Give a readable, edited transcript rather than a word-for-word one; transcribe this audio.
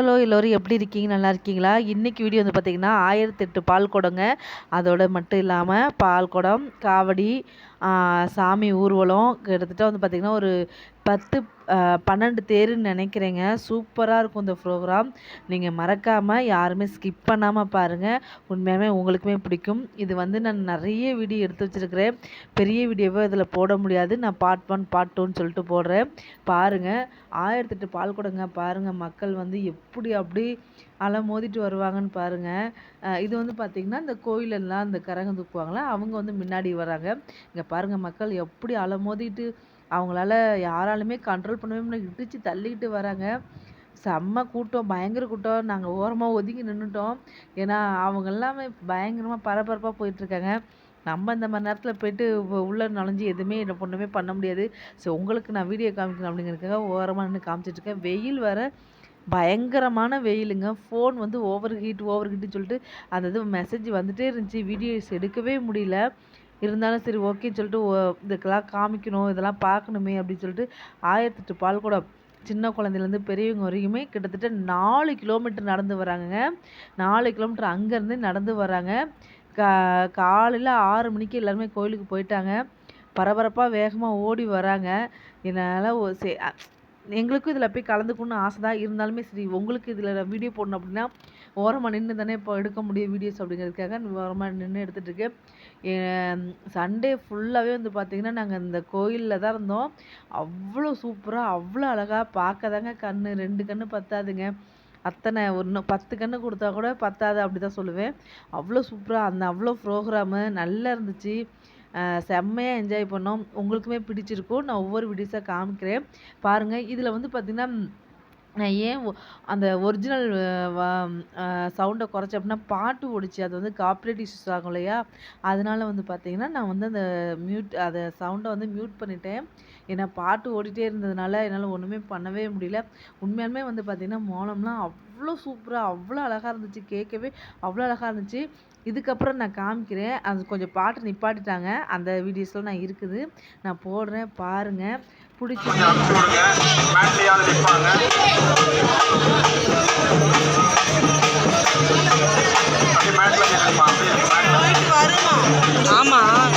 Hello எல்லோரும் எப்படி இருக்கீங்க? நல்லா இருக்கீங்களா? இன்னைக்கு வீடியோ வந்து பார்த்தீங்கன்னா 1008 பால் குடங்க. அதோட மட்டும் இல்லாமல் பால் குடம், காவடி, சாமி ஊர்வலம் கிட்டத்தட்ட வந்து பார்த்திங்கன்னா ஒரு 10 12 தேருன்னு நினைக்கிறேங்க. சூப்பராக இருக்கும் இந்த ப்ரோக்ராம். நீங்கள் மறக்காமல் யாருமே ஸ்கிப் பண்ணாமல் பாருங்கள். உண்மையாகவே உங்களுக்குமே பிடிக்கும். இது வந்து நான் நிறைய வீடியோ எடுத்து வச்சுருக்கிறேன். பெரிய வீடியோவை இதில் போட முடியாது. நான் பார்ட் 1 பார்ட் 2ன்னு சொல்லிட்டு போடுறேன். பாருங்கள், 1008 பால் குடங்க. பாருங்கள் மக்கள் வந்து எப்படி அப்படி அலை மோதிட்டு வருவாங்கன்னு பாருங்கள். இது வந்து பார்த்திங்கன்னா இந்த கோயிலெல்லாம் இந்த கரகம் தூக்குவாங்களா அவங்க வந்து முன்னாடி வராங்க. இங்கே பாருங்கள் மக்கள் எப்படி அலை மோதிட்டு அவங்களால யாராலுமே கண்ட்ரோல் பண்ணவே முடியல, இடித்து தள்ளிக்கிட்டு வராங்க. செம்ம கூட்டம், பயங்கர கூட்டம். நாங்கள் ஓரமாக ஒதுங்கி நின்றுட்டோம். ஏன்னா அவங்க எல்லாமே பயங்கரமாக பரபரப்பாக போயிட்டுருக்காங்க. நம்ம இந்த மாதிரி நேரத்தில் போயிட்டு உள்ளே நுழைஞ்சி எதுவுமே ஒன்றுமே பண்ண முடியாது. ஸோ உங்களுக்கு நான் வீடியோ காமிக்கணும் அப்படிங்கிறதுக்காக ஓரமாக நின்று காமிச்சிட்ருக்கேன். வெயில் வேறு பயங்கரமான வெயிலுங்க. ஃபோன் வந்து ஓவர் ஹீட்டுன்னு சொல்லிட்டு அந்த இது மெசேஜ் வந்துகிட்டே இருந்துச்சு. வீடியோஸ் எடுக்கவே முடியல. இருந்தாலும் சரி ஓகேன்னு சொல்லிட்டு இதுக்கெல்லாம் காமிக்கணும், இதெல்லாம் பார்க்கணுமே அப்படின்னு சொல்லிட்டு 1008 பால் குடம். சின்ன குழந்தைலேருந்து பெரியவங்க வரைக்குமே கிட்டத்தட்ட 4 கிலோமீட்டர் நடந்து வராங்கங்க. 4 கிலோமீட்டர் அங்கேருந்து நடந்து வராங்க. காலையில் 6 மணிக்கு எல்லாருமே கோயிலுக்கு போயிட்டாங்க. பரபரப்பாக வேகமாக ஓடி வராங்க. என்னால் எங்களுக்கும் இதில் போய் கலந்துக்கணும்னு ஆசை தான். இருந்தாலுமே சரி உங்களுக்கு இதில் வீடியோ போடணும் அப்படின்னா ஓரமாக நின்று தானே இப்போ எடுக்க முடியும் வீடியோஸ் அப்படிங்கிறதுக்காக ஓரமாக நின்று எடுத்துகிட்ருக்கேன். சண்டே ஃபுல்லாகவே வந்து பார்த்திங்கன்னா நாங்கள் இந்த கோயிலில் தான் இருந்தோம். அவ்வளோ சூப்பராக, அவ்வளோ அழகாக பார்க்க தாங்க 2 கண்ணு பத்தாதுங்க. அத்தனை இன்னும் 10 கண்ணு கொடுத்தா கூட பத்தாது அப்படி தான் சொல்லுவேன். அவ்வளோ சூப்பராக அவ்வளோ ப்ரோக்ராமு நல்லா இருந்துச்சு. செம்மையாக என்ஜாய் பண்ணோம். உங்களுக்குமே பிடிச்சிருக்கும். நான் ஒவ்வொரு வீடியோஸாக காமிக்கிறேன் பாருங்கள். இதில் வந்து பார்த்திங்கன்னா நான் ஏன் அந்த ஒரிஜினல் சவுண்டை குறைச்சேன் அப்படின்னா பாட்டு ஓடிச்சு. அது வந்து காப்பிரைட் இஷ்யூஸ் ஆகும் இல்லையா? அதனால வந்து பார்த்திங்கன்னா நான் வந்து அந்த அதை சவுண்டை வந்து மியூட் பண்ணிட்டேன். ஏன்னா பாட்டு ஓடிட்டே இருந்ததுனால என்னால் ஒன்றுமே பண்ணவே முடியல. உண்மையாலுமே வந்து பார்த்திங்கன்னா மோளம்லாம் அவ்வளோ சூப்பராக, அவ்வளோ அழகாக இருந்துச்சு. கேட்கவே அவ்வளோ அழகாக இருந்துச்சு. இதுக்கப்புறம் நான் காமிக்கிறேன். அது கொஞ்சம் பாட்டு நிப்பாட்டிட்டாங்க. அந்த வீடியோஸ்லாம் நான் இருக்குது, நான் போடுறேன் பாருங்கள். பிடிச்சி ஆமாம்.